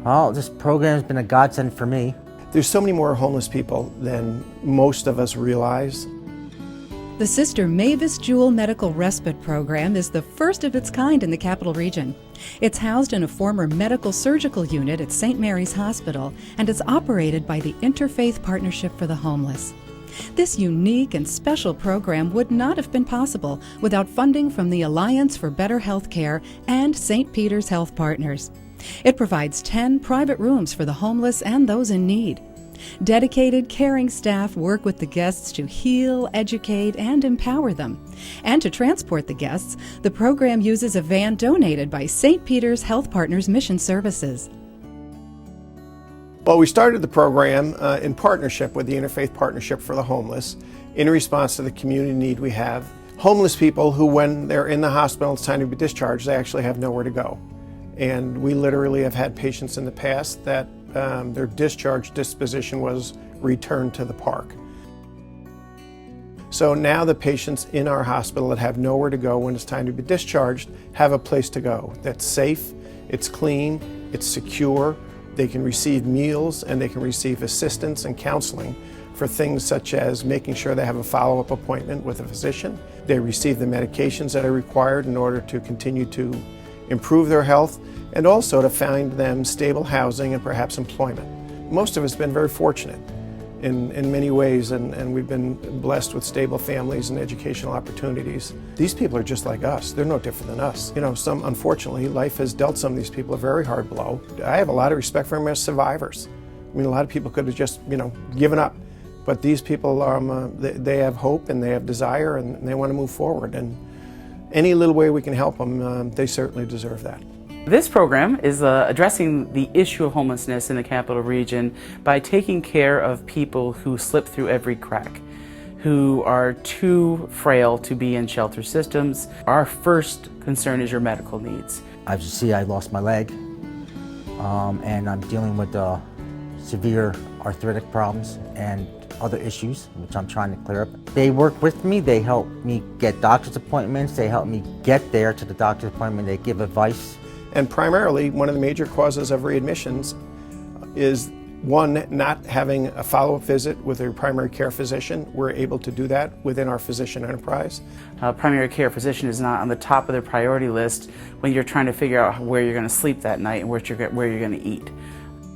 Oh, this program's been a godsend for me. There's so many more homeless people than most of us realize. The Sister Mavis Jewell Medical Respite Program is the first of its kind in the Capital Region. It's housed in a former medical surgical unit at St. Mary's Hospital, and it's operated by the Interfaith Partnership for the Homeless. This unique and special program would not have been possible without funding from the Alliance for Better Healthcare and St. Peter's Health Partners. It provides 10 private rooms for the homeless and those in need. Dedicated, caring staff work with the guests to heal, educate, and empower them. And to transport the guests, the program uses a van donated by St. Peter's Health Partners Mission Services. Well, we started the program in partnership with the Interfaith Partnership for the Homeless in response to the community need we have. Homeless people who, when they're in the hospital and it's time to be discharged, they actually have nowhere to go. And we literally have had patients in the past that their discharge disposition was returned to the park. So now the patients in our hospital that have nowhere to go when it's time to be discharged have a place to go that's safe, it's clean, it's secure, they can receive meals and they can receive assistance and counseling for things such as making sure they have a follow-up appointment with a physician. They receive the medications that are required in order to continue to improve their health, and also to find them stable housing and perhaps employment. Most of us have been very fortunate in many ways, and we've been blessed with stable families and educational opportunities. These people are just like us. They're no different than us. You know, unfortunately, life has dealt some of these people a very hard blow. I have a lot of respect for them as survivors. I mean, a lot of people could have just, given up. But these people, they have hope and they have desire and they want to move forward. And any little way we can help them, they certainly deserve that. This program is addressing the issue of homelessness in the Capital Region by taking care of people who slip through every crack, who are too frail to be in shelter systems. Our first concern is your medical needs. As you see, I lost my leg, and I'm dealing with severe arthritic problems and other issues, which I'm trying to clear up. They work with me, they help me get doctor's appointments, they help me get there to the doctor's appointment, they give advice. And primarily, one of the major causes of readmissions is, one, not having a follow-up visit with a primary care physician. We're able to do that within our physician enterprise. Primary care physician is not on the top of their priority list when you're trying to figure out where you're going to sleep that night and where you're going to eat.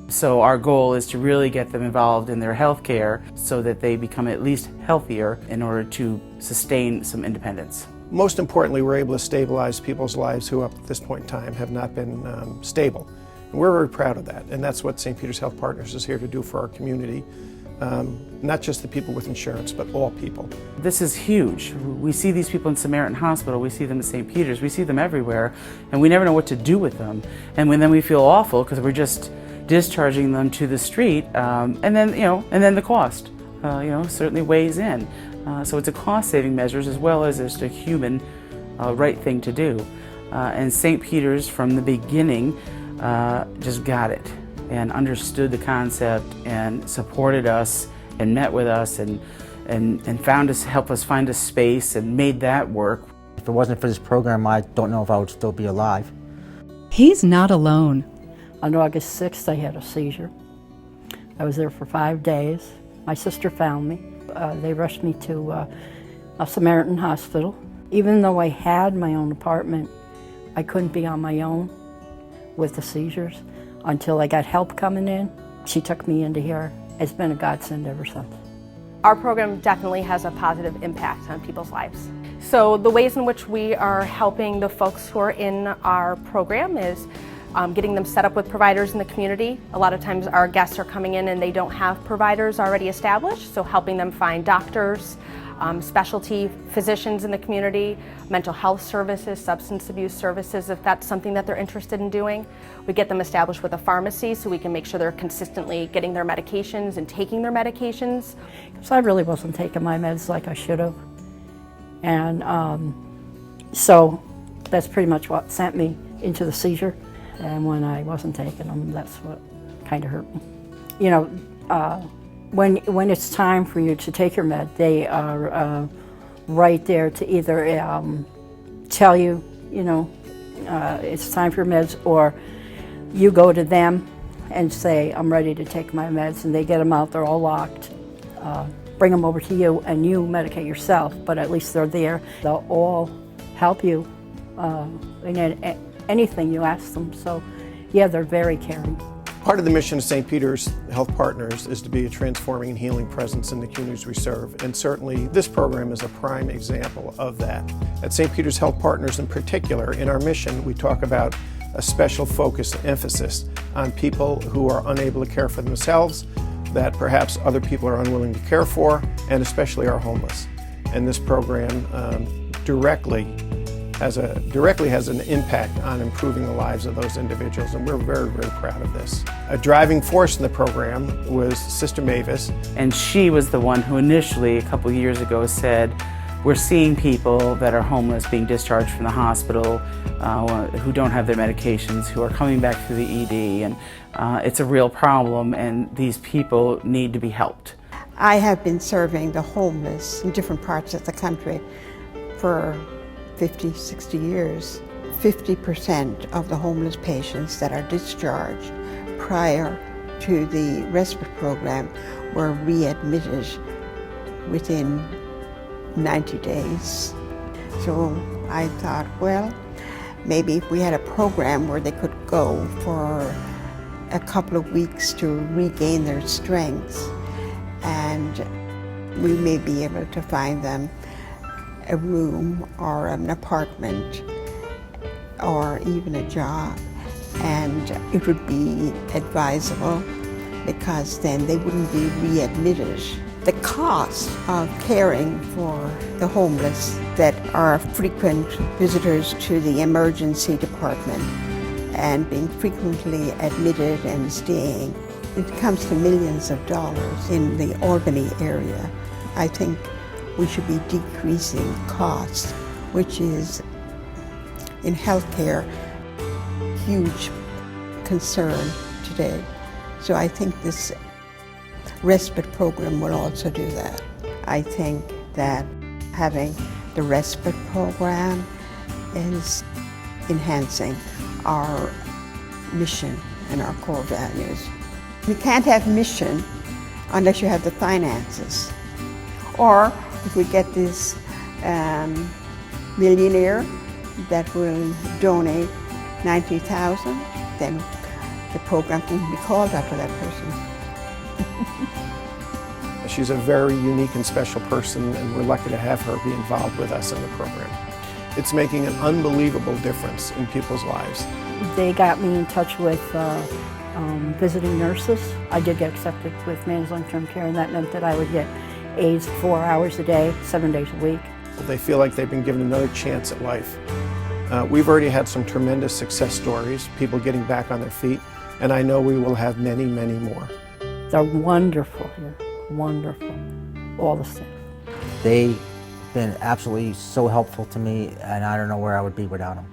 So our goal is to really get them involved in their health care so that they become at least healthier in order to sustain some independence. Most importantly, we're able to stabilize people's lives who up to this point in time have not been stable. And we're very proud of that, and that's what St. Peter's Health Partners is here to do for our community. Not just the people with insurance, but all people. This is huge. We see these people in Samaritan Hospital, we see them at St. Peter's, we see them everywhere, and we never know what to do with them. And then we feel awful because we're just discharging them to the street, and then the cost, certainly weighs in. So it's a cost-saving measures as well as just a human right thing to do. And St. Peter's from the beginning just got it and understood the concept and supported us and met with us and helped us find a space and made that work. If it wasn't for this program, I don't know if I would still be alive. He's not alone. On August 6th, I had a seizure. I was there for 5 days. My sister found me. They rushed me to a Samaritan hospital. Even though I had my own apartment, I couldn't be on my own with the seizures until I got help coming in. She took me into here. It's been a godsend ever since. Our program definitely has a positive impact on people's lives. So the ways in which we are helping the folks who are in our program is getting them set up with providers in the community. A lot of times our guests are coming in and they don't have providers already established, so helping them find doctors, specialty physicians in the community, mental health services, substance abuse services, if that's something that they're interested in doing. We get them established with a pharmacy so we can make sure they're consistently getting their medications and taking their medications. Because I really wasn't taking my meds like I should have. And so that's pretty much what sent me into the seizure. And when I wasn't taking them, that's what kind of hurt me. You know, when it's time for you to take your med, they are right there to either tell you, it's time for your meds, or you go to them and say, I'm ready to take my meds, and they get them out, they're all locked. Bring them over to you, and you medicate yourself, but at least they're there. They'll all help you in anything you ask them. So, yeah, they're very caring. Part of the mission of St. Peter's Health Partners is to be a transforming and healing presence in the communities we serve, and certainly this program is a prime example of that. At St. Peter's Health Partners in particular, in our mission, we talk about a special focus and emphasis on people who are unable to care for themselves, that perhaps other people are unwilling to care for, and especially our homeless. And this program directly has an impact on improving the lives of those individuals, and we're very, very proud of this. A driving force in the program was Sister Mavis. And she was the one who initially, a couple years ago, said, we're seeing people that are homeless being discharged from the hospital, who don't have their medications, who are coming back through the ED, and it's a real problem, and these people need to be helped. I have been serving the homeless in different parts of the country for 50, 60 years. 50% of the homeless patients that are discharged prior to the respite program were readmitted within 90 days. So I thought, well, maybe if we had a program where they could go for a couple of weeks to regain their strength, and we may be able to find them a room or an apartment or even a job, and it would be advisable because then they wouldn't be readmitted. The cost of caring for the homeless that are frequent visitors to the emergency department and being frequently admitted and staying, it comes to millions of dollars in the Albany area. I think we should be decreasing costs, which is in healthcare a huge concern today. So I think this respite program will also do that. I think that having the respite program is enhancing our mission and our core values. You can't have mission unless you have the finances. Or if we get this millionaire that will donate $90,000, then the program can be called after that person. She's a very unique and special person, and we're lucky to have her be involved with us in the program. It's making an unbelievable difference in people's lives. They got me in touch with visiting nurses. I did get accepted with Man's Long-Term Care, and that meant that I would get aides 4 hours a day, 7 days a week. They feel like they've been given another chance at life. We've already had some tremendous success stories, people getting back on their feet, and I know we will have many, many more. They're wonderful here, wonderful, all the staff. They've been absolutely so helpful to me, and I don't know where I would be without them.